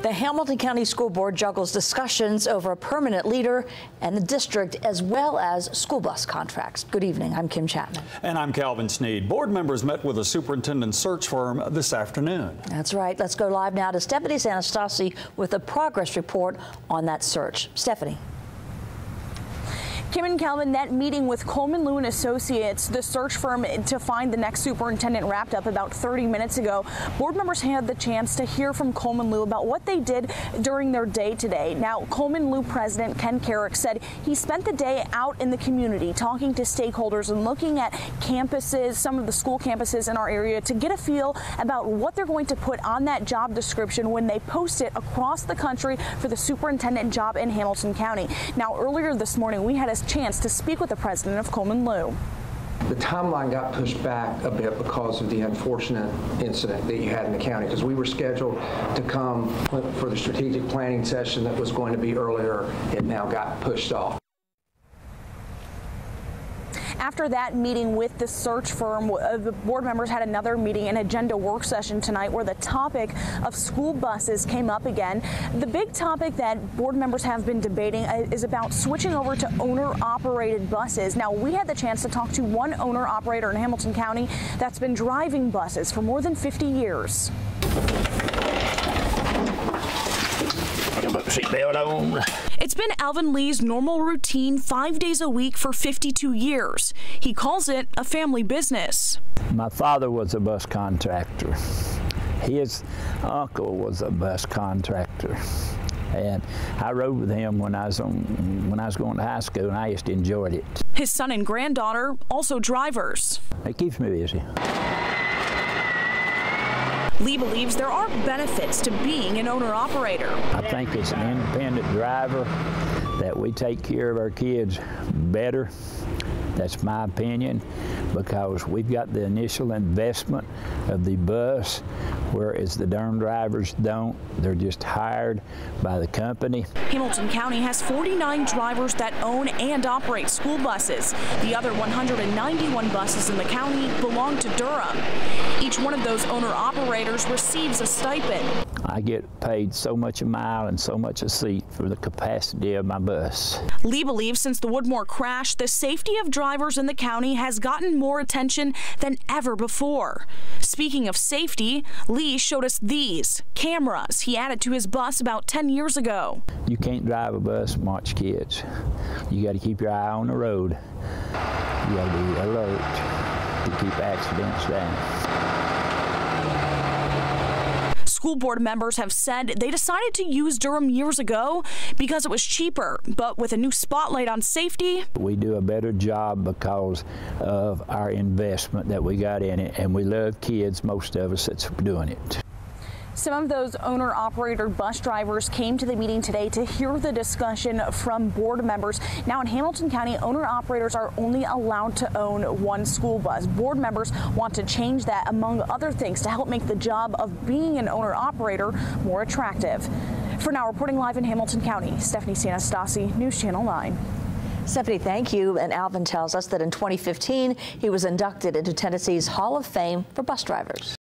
The Hamilton County School Board juggles discussions over a permanent leader and the district, as well as school bus contracts. Good evening. I'm Kim Chapman. And I'm Calvin Sneed. Board members met with a superintendent search firm this afternoon. That's right. Let's go live now to Stephanie Anastasi with a progress report on that search. Stephanie. Kim and Calvin, that meeting with Coleman Liu and Associates, the search firm to find the next superintendent, wrapped up about 30 minutes ago. Board members had the chance to hear from Coleman Liu about what they did during their day today. Now, Coleman Liu President Ken Carrick said he spent the day out in the community talking to stakeholders and looking at campuses, some of the school campuses in our area, to get a feel about what they're going to put on that job description when they post it across the country for the superintendent job in Hamilton County. Now, earlier this morning, we had a chance to speak with the president of Coleman Liu. The timeline got pushed back a bit because of the unfortunate incident that you had in the county, because we were scheduled to come for the strategic planning session that was going to be earlier. It now got pushed off. After that meeting with the search firm, the board members had another meeting, an agenda work session tonight, where the topic of school buses came up again. The big topic that board members have been debating is about switching over to owner-operated buses. Now, we had the chance to talk to one owner-operator in Hamilton County that's been driving buses for more than 50 years. Seatbelt on. It's been Alvin Lee's normal routine 5 days a week for 52 years. He calls it a family business. My father was a bus contractor. His uncle was a bus contractor. And I rode with him when I was going to high school, and I just enjoyed it. His son and granddaughter, also drivers. It keeps me busy. Lee believes there are benefits to being an owner-operator. I think it's an independent driver that we take care of our kids better. That's my opinion, because we've got the initial investment of the bus, whereas the darn drivers don't. They're just hired by the company. Hamilton County has 49 drivers that own and operate school buses. The other 191 buses in the county belong to Durham. Each one of those owner-operators receives a stipend. I get paid so much a mile and so much a seat for the capacity of my bus. Lee believes since the Woodmore crash, the safety of drivers in the county has gotten more attention than ever before. Speaking of safety, Lee showed us these cameras he added to his bus about 10 years ago. You can't drive a bus and watch kids. You got to keep your eye on the road. You got to be alert to keep accidents down. School board members have said they decided to use Durham years ago because it was cheaper, but with a new spotlight on safety, we do a better job because of our investment that we got in it, and we love kids, most of us that's doing it. Some of those owner-operator bus drivers came to the meeting today to hear the discussion from board members. Now in Hamilton County, owner-operators are only allowed to own one school bus. Board members want to change that, among other things, to help make the job of being an owner-operator more attractive. For now, reporting live in Hamilton County, Stephanie Anastasi, News Channel 9. Stephanie, thank you. And Alvin tells us that in 2015, he was inducted into Tennessee's Hall of Fame for bus drivers.